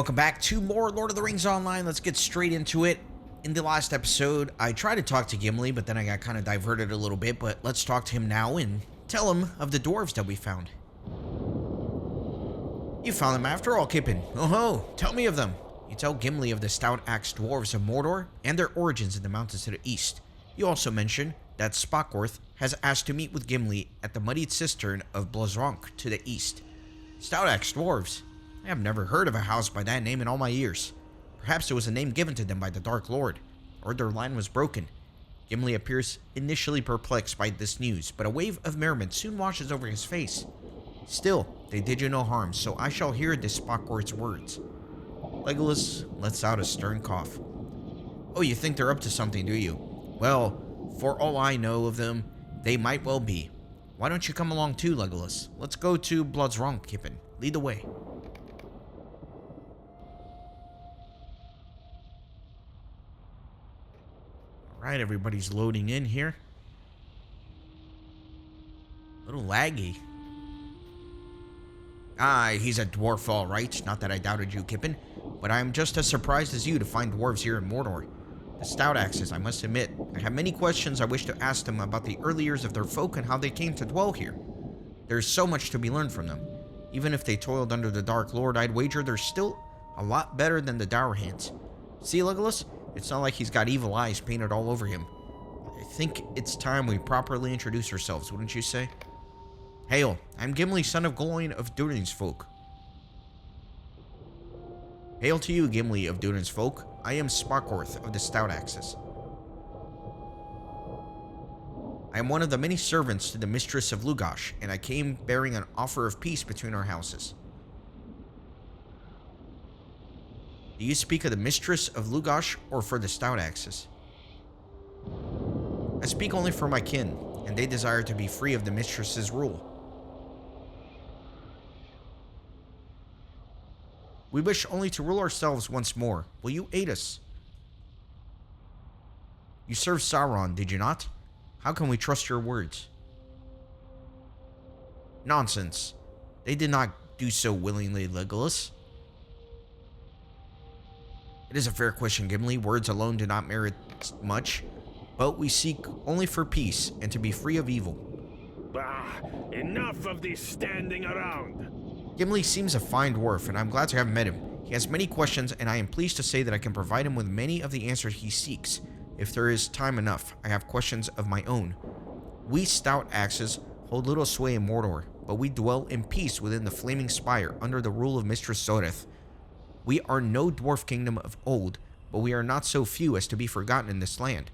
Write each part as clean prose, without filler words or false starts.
welcome back to more Lord of the Rings Online. Let's get straight into it. In the last episode, I tried to talk to Gimli, but then I got kind of diverted a little bit, but let's talk to him now and tell him of the dwarves that we found. You found them after all, Kippen. Oh ho, tell me of them. You tell Gimli of the stout-axed dwarves of Mordor and their origins in the mountains to the east. You also mention that Spockworth has asked to meet with Gimli at the muddied cistern of Blazronk to the east. Stout-axed dwarves? I have never heard of a house by that name in all my years. Perhaps it was a name given to them by the Dark Lord, or their line was broken. Gimli appears initially perplexed by this news, but a wave of merriment soon washes over his face. Still, they did you no harm, so I shall hear this Spockworth's words. Legolas lets out a stern cough. Oh, you think they're up to something, do you? Well, for all I know of them, they might well be. Why don't you come along too, Legolas? Let's go to Blazronk, Kippen. Lead the way. Alright, everybody's loading in here. A little laggy. He's a dwarf, all right. Not that I doubted you, Kippen, but I am just as surprised as you to find dwarves here in Mordor. The stout axes, I must admit. I have many questions I wish to ask them about the early years of their folk and how they came to dwell here. There's so much to be learned from them. Even if they toiled under the Dark Lord, I'd wager they're still a lot better than the Dour Hands. See, Legolas? It's not like he's got evil eyes painted all over him. I think it's time we properly introduce ourselves, wouldn't you say? Hail, I'm Gimli, son of Gloin of Durin's folk. Hail to you, Gimli of Durin's folk. I am Spockworth of the Stout Axes. I am one of the many servants to the mistress of Lugash, and I came bearing an offer of peace between our houses. Do you speak of the mistress of Lugash or for the Stout Axes? I speak only for my kin, and they desire to be free of the mistress's rule. We wish only to rule ourselves once more. Will you aid us? You served Sauron, did you not? How can we trust your words? Nonsense. They did not do so willingly, Legolas. It is a fair question, Gimli. Words alone do not merit much, but we seek only for peace and to be free of evil. Bah! Enough of this standing around! Gimli seems a fine dwarf, and I'm glad to have met him. He has many questions, and I am pleased to say that I can provide him with many of the answers he seeks. If there is time enough, I have questions of my own. We stout axes hold little sway in Mordor, but we dwell in peace within the Flaming Spire under the rule of Mistress Zoreth. We are no dwarf kingdom of old, but we are not so few as to be forgotten in this land.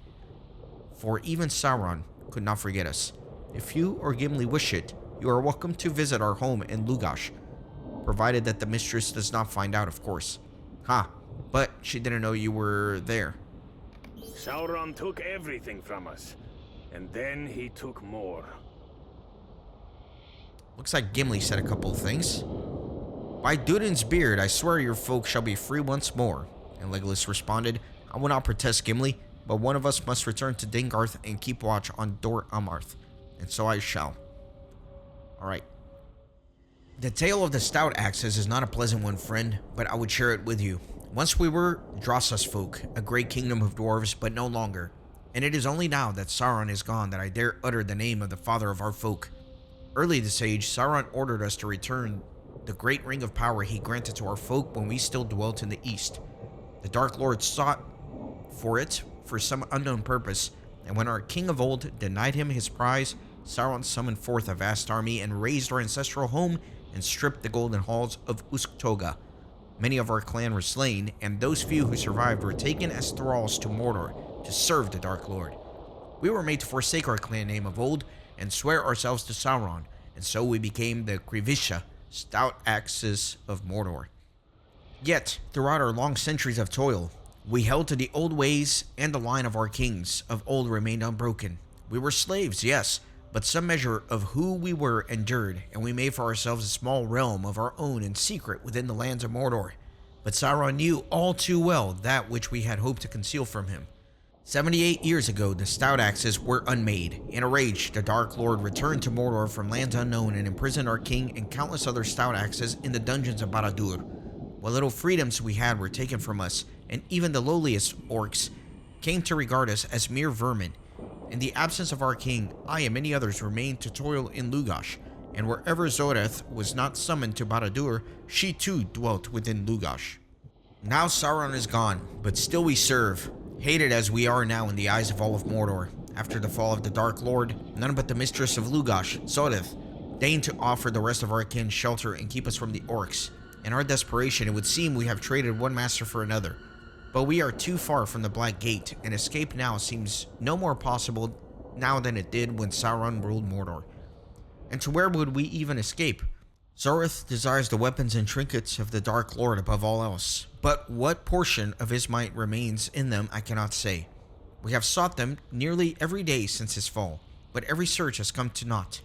For even Sauron could not forget us. If you or Gimli wish it, you are welcome to visit our home in Lugash, provided that the mistress does not find out, of course. But she didn't know you were there. Sauron took everything from us, and then he took more. Looks like Gimli said a couple of things. By Durin's beard, I swear your folk shall be free once more. And Legolas responded, I will not protest, Gimli, but one of us must return to Dingarth and keep watch on Dor Amarth. And so I shall. Alright. The tale of the Stout Axes is not a pleasant one, friend, but I would share it with you. Once we were Drossas folk, a great kingdom of dwarves, but no longer. And it is only now that Sauron is gone that I dare utter the name of the father of our folk. Early this age, Sauron ordered us to return the great ring of power he granted to our folk when we still dwelt in the east. The Dark Lord sought for it for some unknown purpose, and when our king of old denied him his prize, Sauron summoned forth a vast army and razed our ancestral home and stripped the golden halls of Usktoga. Many of our clan were slain, and those few who survived were taken as thralls to Mordor to serve the Dark Lord. We were made to forsake our clan name of old and swear ourselves to Sauron, and so we became the Krivisha, Stout Axes of Mordor. Yet, throughout our long centuries of toil, we held to the old ways, and the line of our kings of old remained unbroken. We were slaves, yes, but some measure of who we were endured, and we made for ourselves a small realm of our own in secret within the lands of Mordor. But Sauron knew all too well that which we had hoped to conceal from him. 78 years ago, the Stout Axes were unmade. In a rage, the Dark Lord returned to Mordor from lands unknown and imprisoned our king and countless other Stout Axes in the dungeons of Barad-dûr. What little freedoms we had were taken from us, and even the lowliest orcs came to regard us as mere vermin. In the absence of our king, I and many others remained to toil in Lugash, and wherever Zoreth was not summoned to Barad-dûr, she too dwelt within Lugash. Now Sauron is gone, but still we serve, hated as we are now in the eyes of all of Mordor. After the fall of the Dark Lord, none but the mistress of Lugash, Zoreth, deigned to offer the rest of our kin shelter and keep us from the orcs. In our desperation, it would seem we have traded one master for another. But we are too far from the Black Gate, and escape now seems no more possible now than it did when Sauron ruled Mordor. And to where would we even escape? Zoreth desires the weapons and trinkets of the Dark Lord above all else, but what portion of his might remains in them I cannot say. We have sought them nearly every day since his fall, but every search has come to naught.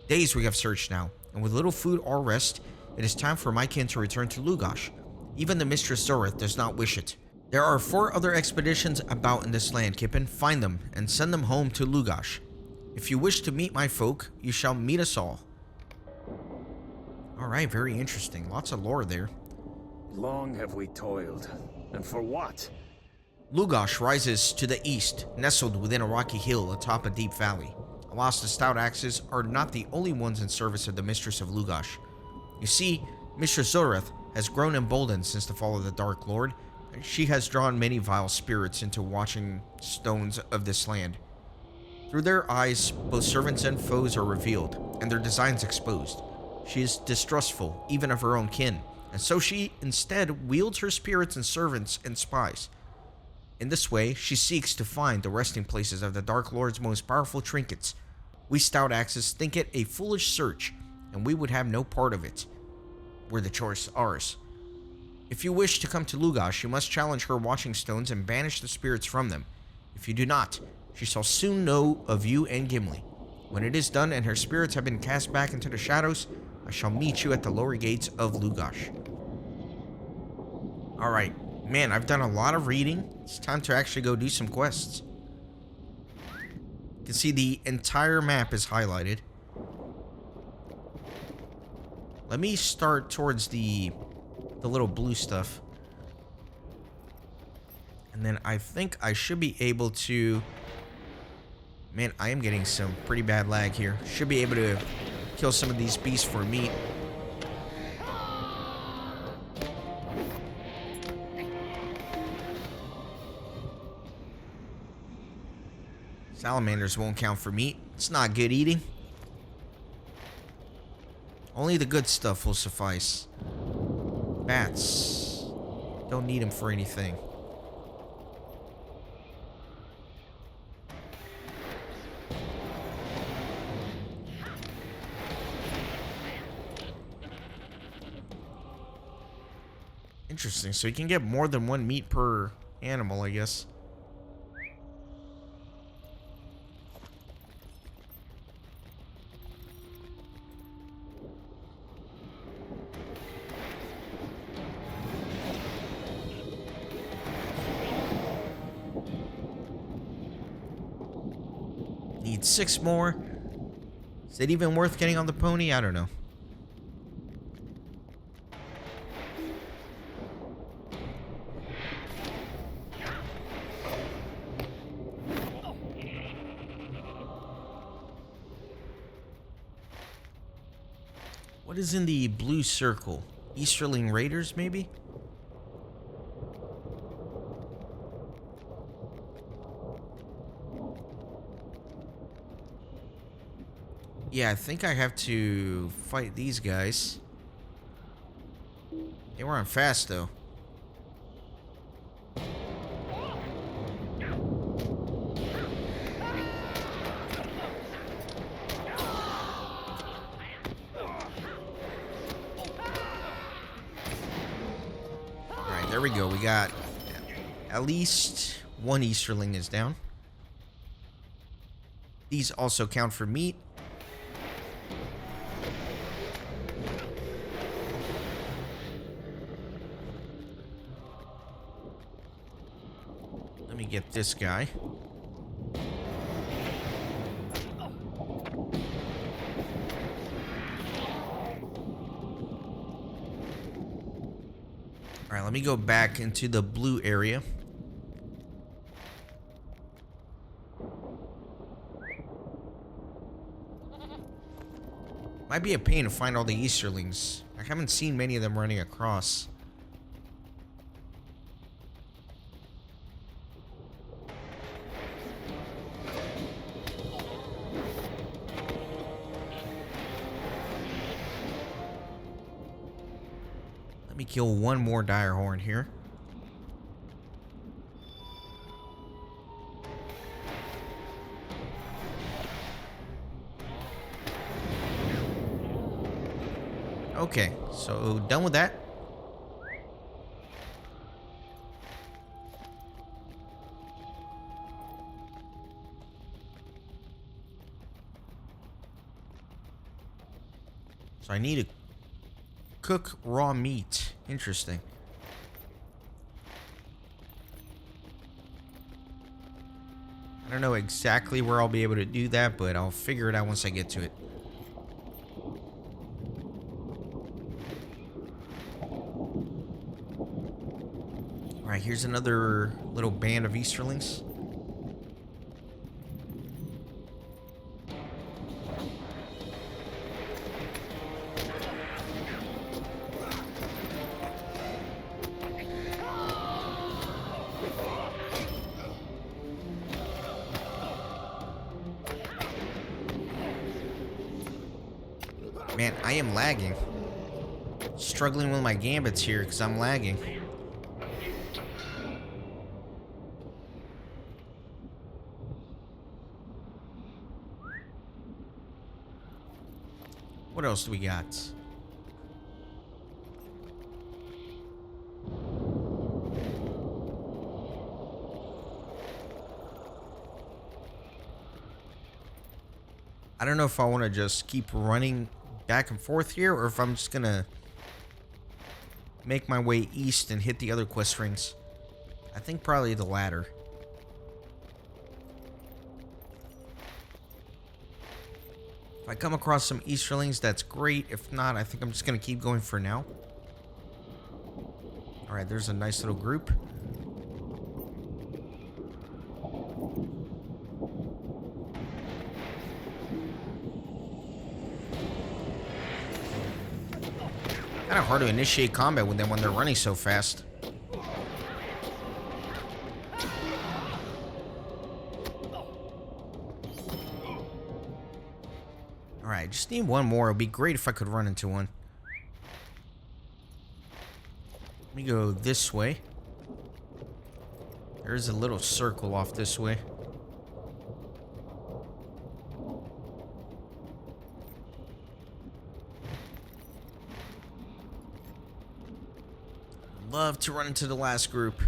Days we have searched now, and with little food or rest, it is time for my kin to return to Lugash. Even the Mistress Zoreth does not wish it. There are 4 other expeditions about in this land, Kippen. Find them, and send them home to Lugash. If you wish to meet my folk, you shall meet us all. Alright, very interesting. Lots of lore there. Long have we toiled, and for what? Lugash rises to the east, nestled within a rocky hill atop a deep valley. Alas, the stout axes are not the only ones in service of the Mistress of Lugash. You see, Mistress Zoreth has grown emboldened since the fall of the Dark Lord, and she has drawn many vile spirits into watching stones of this land. Through their eyes, both servants and foes are revealed, and their designs exposed. She is distrustful, even of her own kin, and so she instead wields her spirits and servants and spies. In this way, she seeks to find the resting places of the Dark Lord's most powerful trinkets. We stout axes think it a foolish search, and we would have no part of it, were the choice ours. If you wish to come to Lugash, you must challenge her watching stones and banish the spirits from them. If you do not, she shall soon know of you and Gimli. When it is done and her spirits have been cast back into the shadows, I shall meet you at the lower gates of Lugash. Alright, man, I've done a lot of reading. It's time to actually go do some quests. You can see the entire map is highlighted. Let me start towards the little blue stuff. And then I think I should be able to... Man, I am getting some pretty bad lag here. Should be able to kill some of these beasts for meat. Salamanders won't count for meat. It's not good eating. Only the good stuff will suffice. Bats. Don't need them for anything. Interesting. So you can get more than 1 meat per animal, I guess. Need 6 more. Is it even worth getting on the pony? I don't know. What is in the blue circle? Easterling Raiders, maybe? Yeah, I think I have to fight these guys. They were on fast, though. Alright, there we go. We got at least 1 Easterling is down. These also count for meat. Let me get this guy. let me go back into the blue area. Might be a pain to find all the Easterlings. I haven't seen many of them running across. Let me kill one more direhorn here. Okay, so done with that. So I need to cook raw meat. Interesting. I don't know exactly where I'll be able to do that, but I'll figure it out once I get to it. Alright, here's another little band of Easterlings. Man, I am lagging. Struggling with my gambits here because I'm lagging. What else do we got? I don't know if I want to just keep running back and forth here, or if I'm just gonna make my way east and hit the other quest rings. I think probably the latter. If I come across some Easterlings, that's great. If not, I think I'm just gonna keep going for now. Alright, there's a nice little group. Kind of hard to initiate combat with them when they're running so fast. Alright, just need one more. It'd be great if I could run into one. Let me go this way. There's a little circle off this way. Love to run into the last group.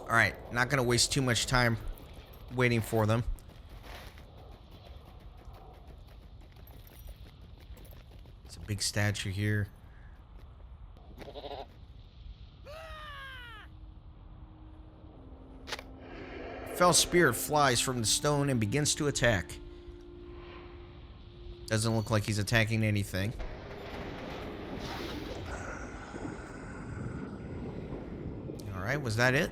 Alright, not gonna waste too much time waiting for them. It's a big statue here. Fell spirit flies from the stone and begins to attack. Doesn't look like he's attacking anything. Alright, was that it?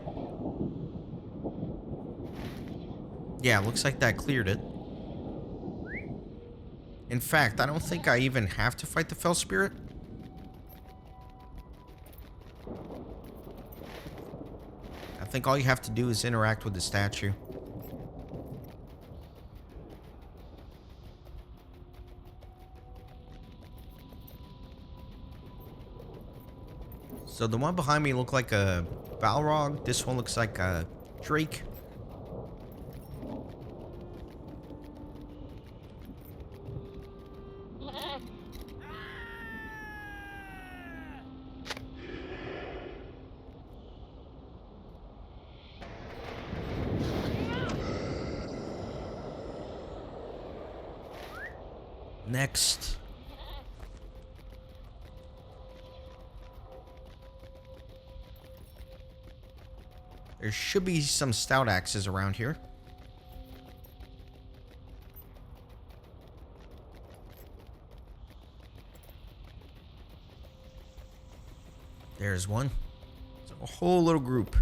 Yeah, looks like that cleared it. In fact, I don't think I even have to fight the fell spirit. I think all you have to do is interact with the statue. So the one behind me looked like a Balrog. This one looks like a Drake. Next. There should be some stout axes around here. There's one. It's a whole little group.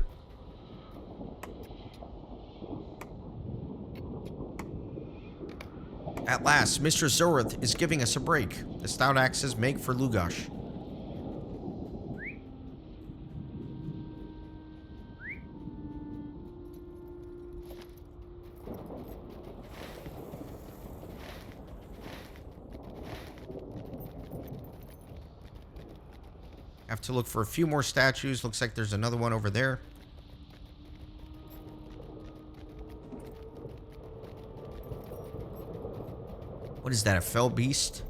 At last, Mr. Zorith is giving us a break. The stout axes make for Lugash. Have to look for a few more statues. Looks like there's another one over there. What is that, a fell beast?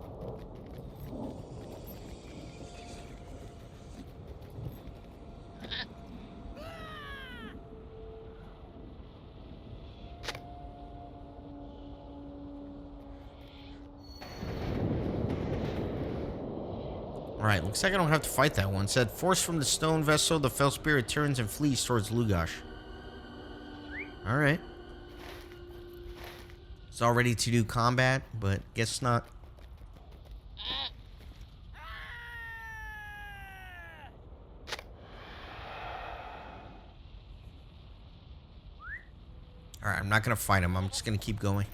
Alright, looks like I don't have to fight that one. It said, force from the stone vessel, the fell spirit turns and flees towards Lugash. Alright. It's all ready to do combat, but guess not. Alright, I'm not gonna fight him. I'm just gonna keep going.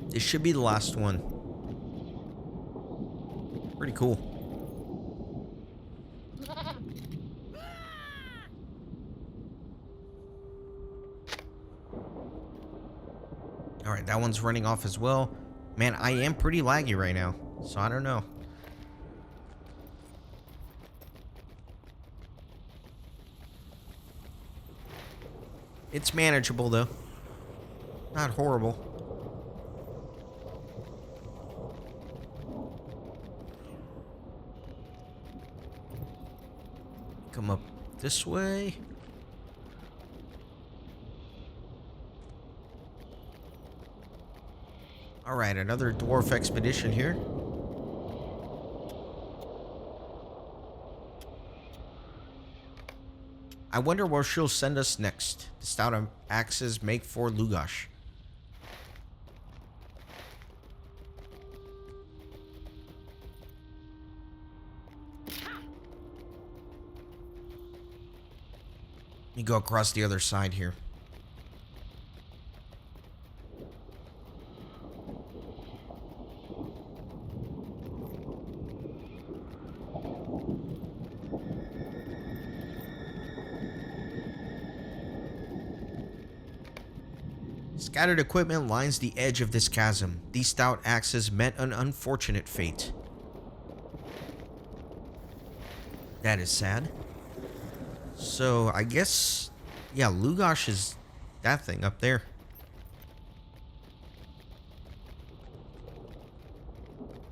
This should be the last one. Pretty cool. Alright, that one's running off as well. Man, I am pretty laggy right now, so I don't know. It's manageable, though. Not horrible. Come up this way. Alright, another dwarf expedition here. I wonder where she'll send us next. The stout axes make for Lugash. Let me go across the other side here. Scattered equipment lines the edge of this chasm. These stout axes met an unfortunate fate. That is sad. So, I guess... yeah, Lugash is that thing up there.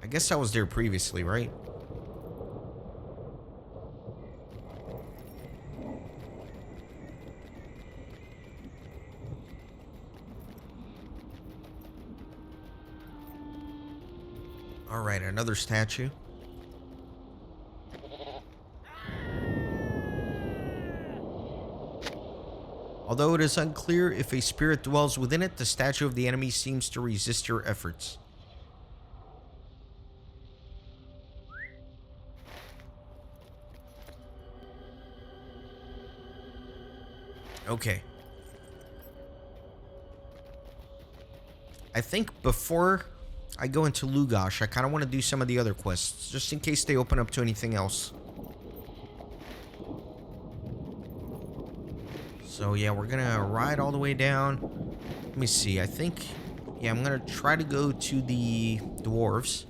I guess I was there previously, right? Alright, another statue. Although it is unclear if a spirit dwells within it, the statue of the enemy seems to resist your efforts. Okay. I think before I go into Lugash, I kind of want to do some of the other quests, just in case they open up to anything else. So yeah, we're gonna ride all the way down. Let me see, I think... yeah, I'm gonna try to go to the dwarves.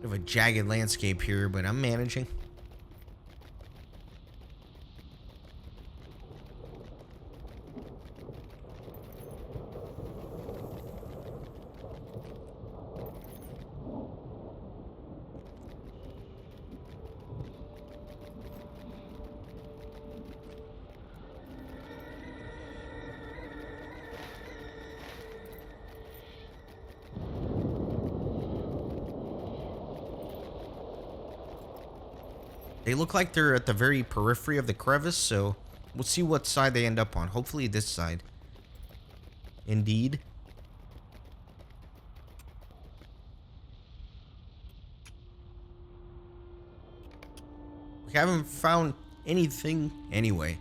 Bit of a jagged landscape here, but I'm managing. They look like they're at the very periphery of the crevice, so we'll see what side they end up on. Hopefully this side. Indeed. We haven't found anything anyway.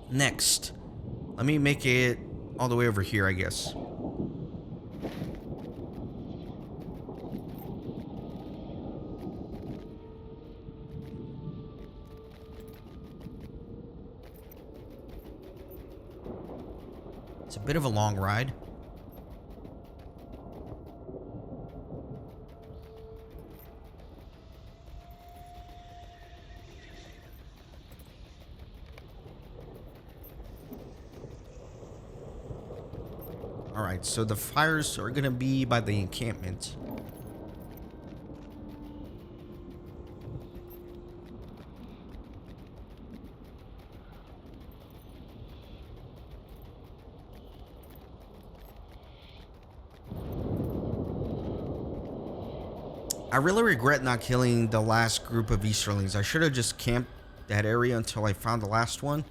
Next, let me make it all the way over here, I guess. It's a bit of a long ride. Alright, so the fires are gonna be by the encampment. I really regret not killing the last group of Easterlings. I should have just camped that area until I found the last one.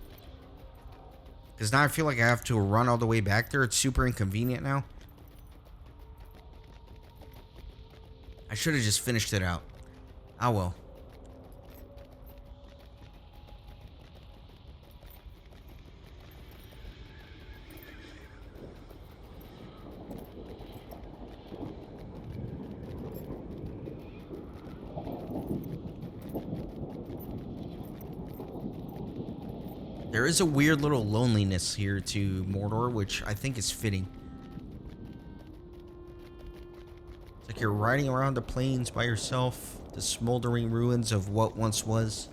Because now I feel like I have to run all the way back there. It's super inconvenient now. I should have just finished it out. Ah, well. There is a weird little loneliness here to Mordor, which I think is fitting. It's like you're riding around the plains by yourself, the smoldering ruins of what once was.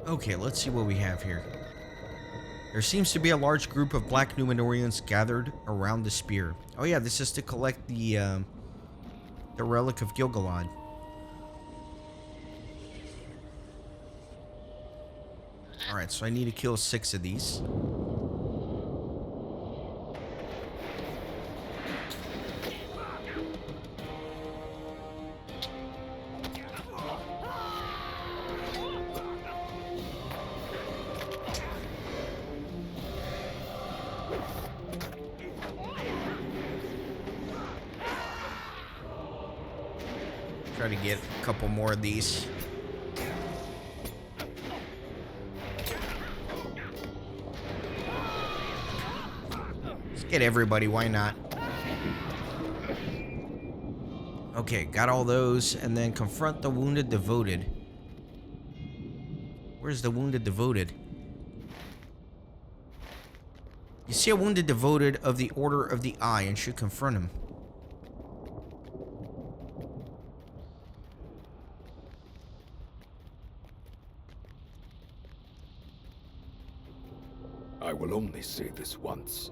Okay, let's see what we have here. There seems to be a large group of black Numenorians gathered around the spear. Oh yeah, this is to collect the relic of Gil-galad. Alright, so I need to kill 6 of these. Try to get a couple more of these. Let's get everybody, why not? Okay, got all those, and then confront the wounded devoted. Where's the wounded devoted? You see a wounded devoted of the Order of the Eye and should confront him. I will only say this once.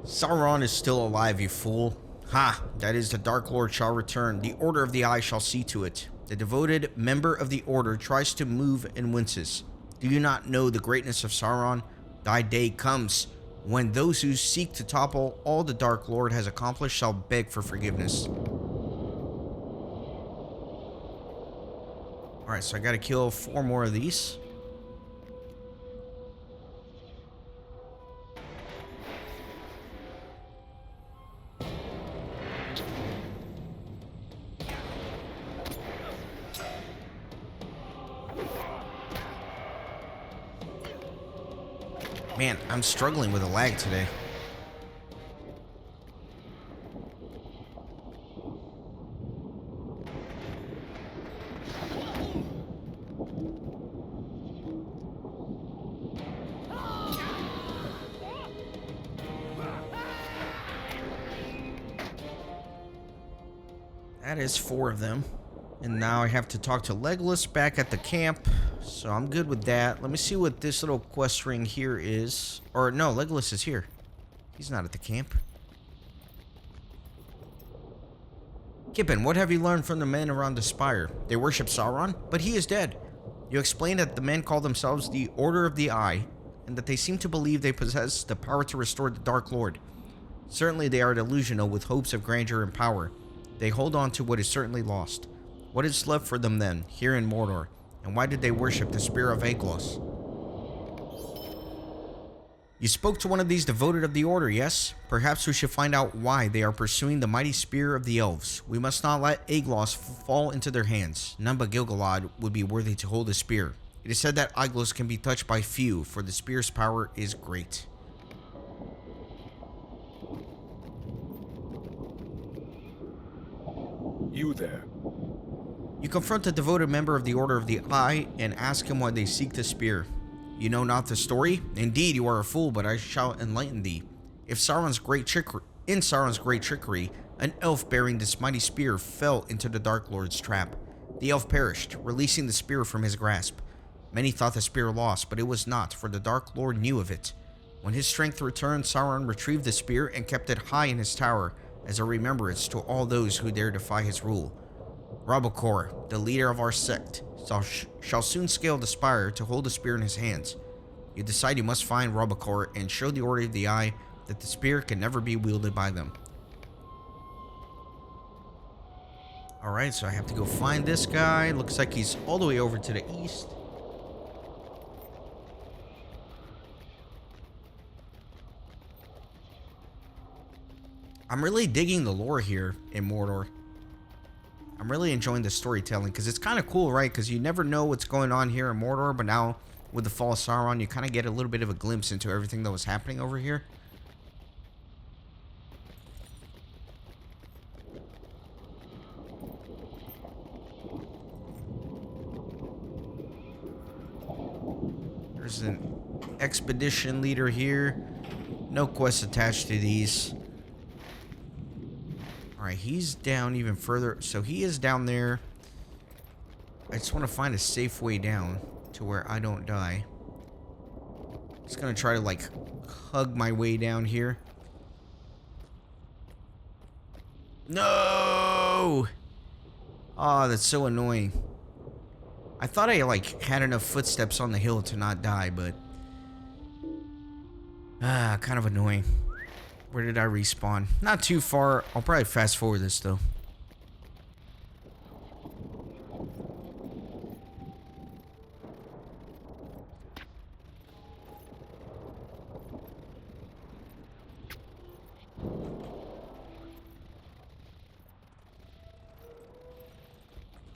Sauron is still alive, you fool. Ha! That is, the Dark Lord shall return. The Order of the Eye shall see to it. The devoted member of the Order tries to move and winces. Do you not know the greatness of Sauron? Thy day comes when those who seek to topple all the Dark Lord has accomplished shall beg for forgiveness. Alright, so I gotta kill 4 more of these. Man, I'm struggling with a lag today. That is 4 of them. And now I have to talk to Legolas back at the camp. So I'm good with that. Let me see what this little quest ring here is. Or no, Legolas is here. He's not at the camp. Kippen, what have you learned from the men around the spire? They worship Sauron, but he is dead. You explained that the men call themselves the Order of the Eye, and that they seem to believe they possess the power to restore the Dark Lord. Certainly they are delusional with hopes of grandeur and power. They hold on to what is certainly lost. What is left for them then, here in Mordor? And why did they worship the spear of Aiglos? You spoke to one of these devoted of the Order, yes? Perhaps we should find out why they are pursuing the mighty spear of the elves. We must not let Aiglos fall into their hands. None but Gil-galad would be worthy to hold the spear. It is said that Aiglos can be touched by few, for the spear's power is great. You there? You confront a devoted member of the Order of the Eye and ask him why they seek the spear. You know not the story? Indeed, you are a fool, but I shall enlighten thee. In Sauron's great trickery, an elf bearing this mighty spear fell into the Dark Lord's trap. The elf perished, releasing the spear from his grasp. Many thought the spear lost, but it was not, for the Dark Lord knew of it. When his strength returned, Sauron retrieved the spear and kept it high in his tower, as a remembrance to all those who dare defy his rule. Robocor, the leader of our sect, shall soon scale the spire to hold the spear in his hands. You decide you must find Robocor and show the Order of the Eye that the spear can never be wielded by them. Alright, so I have to go find this guy. Looks like he's all the way over to the east. I'm really digging the lore here in Mordor. I'm really enjoying the storytelling because it's kind of cool, right? Because you never know what's going on here in Mordor, but now with the fall of Sauron, you kind of get a little bit of a glimpse into everything that was happening over here. There's an expedition leader here. No quests attached to these. Alright, he's down even further. So he is down there. I just want to find a safe way down to where I don't die. Just gonna try to like hug my way down here. No! Oh, that's so annoying. I thought I like had enough footsteps on the hill to not die, but kind of annoying. Where did I respawn? Not too far. I'll probably fast forward this though.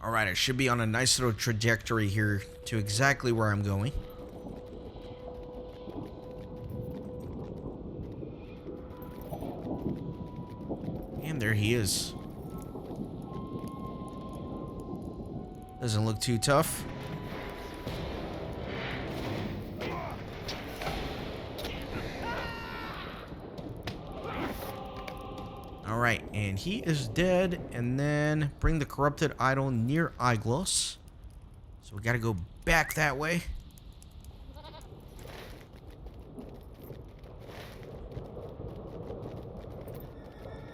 Alright, I should be on a nice little trajectory here to exactly where I'm going. And there he is. Doesn't look too tough. Alright, and he is dead. And then bring the corrupted idol near Aiglos. So we gotta go back that way.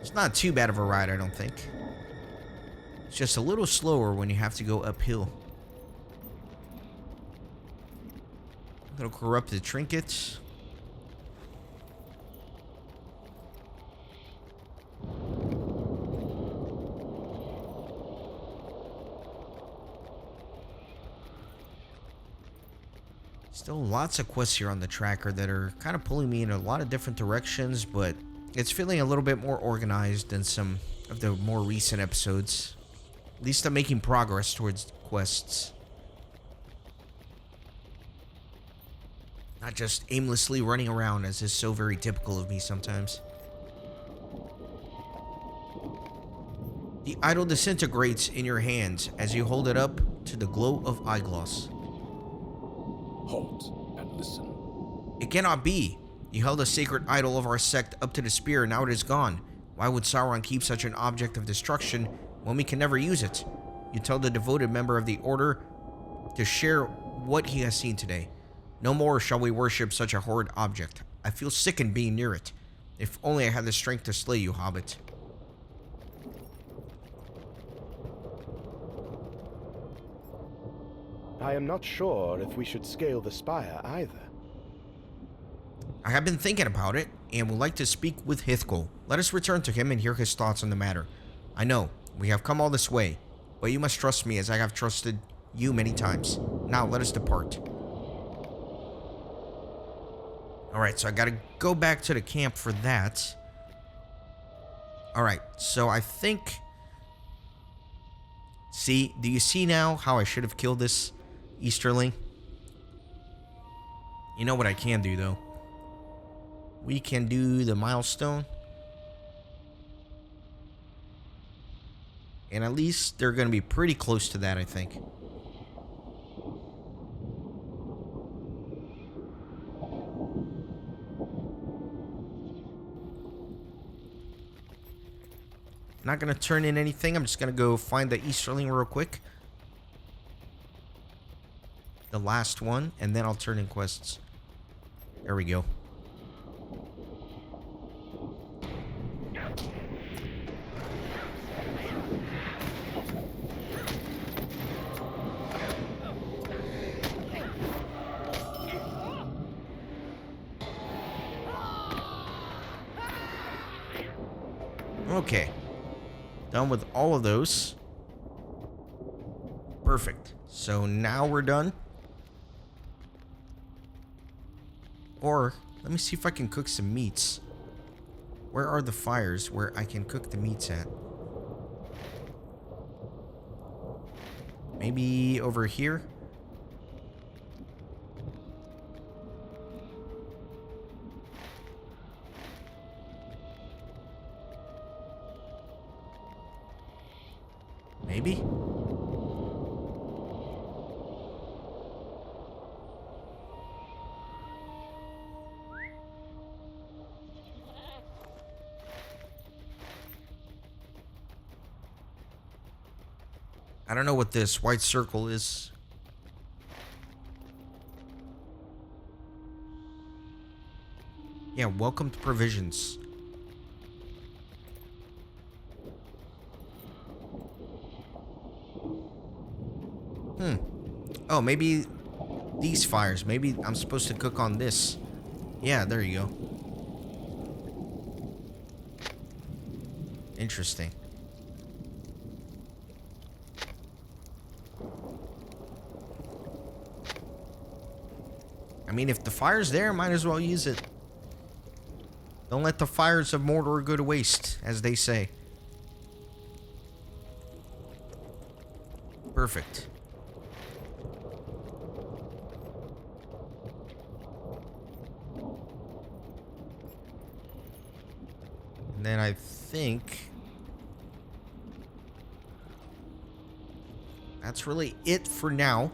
It's not too bad of a ride, I don't think. It's just a little slower when you have to go uphill. Little corrupted trinkets. Still lots of quests here on the tracker that are kind of pulling me in a lot of different directions, but it's feeling a little bit more organized than some of the more recent episodes. At least I'm making progress towards quests. Not just aimlessly running around, as is so very typical of me sometimes. The idol disintegrates in your hands as you hold it up to the glow of Aiglos. Halt and listen. It cannot be. You held a sacred idol of our sect up to the spear, and now it is gone. Why would Sauron keep such an object of destruction when we can never use it? You tell the devoted member of the Order to share what he has seen today. No more shall we worship such a horrid object. I feel sickened being near it. If only I had the strength to slay you, Hobbit. I am not sure if we should scale the spire either. I have been thinking about it, and would like to speak with Hithkol. Let us return to him and hear his thoughts on the matter. I know, we have come all this way, but you must trust me as I have trusted you many times. Now, let us depart. Alright, so I gotta go back to the camp for that. Alright, so I think... See, do you see now how I should have killed this Easterling? You know what I can do, though? We can do the milestone. And at least they're going to be pretty close to that, I think. Not going to turn in anything. I'm just going to go find the Easterling real quick. The last one. And then I'll turn in quests. There we go. Okay. Done with all of those. Perfect. So now we're done. Or, let me see if I can cook some meats. Where are the fires where I can cook the meats at? Maybe over here? Maybe? I don't know what this white circle is. Yeah, welcome to provisions. Oh, maybe these fires. Maybe I'm supposed to cook on this. Yeah, there you go. Interesting. I mean, if the fire's there, might as well use it. Don't let the fires of Mordor go to waste, as they say. Perfect. And then I think that's really it for now.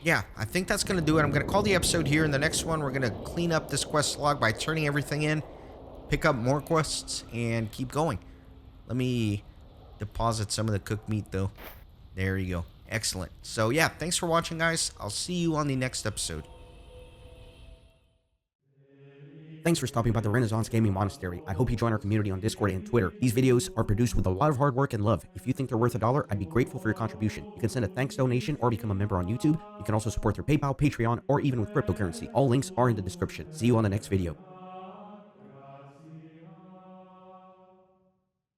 Yeah, I think that's going to do it. I'm going to call the episode here. In the next one, we're going to clean up this quest log by turning everything in, pick up more quests, and keep going. Let me deposit some of the cooked meat, though. There you go. Excellent. So, yeah, thanks for watching, guys. I'll see you on the next episode. Thanks for stopping by the Renaissance Gaming Monastery. I hope you join our community on Discord and Twitter. These videos are produced with a lot of hard work and love. If you think they're worth $1, I'd be grateful for your contribution. You can send a thanks donation or become a member on YouTube. You can also support through PayPal, Patreon, or even with cryptocurrency. All links are in the description. See you on the next video.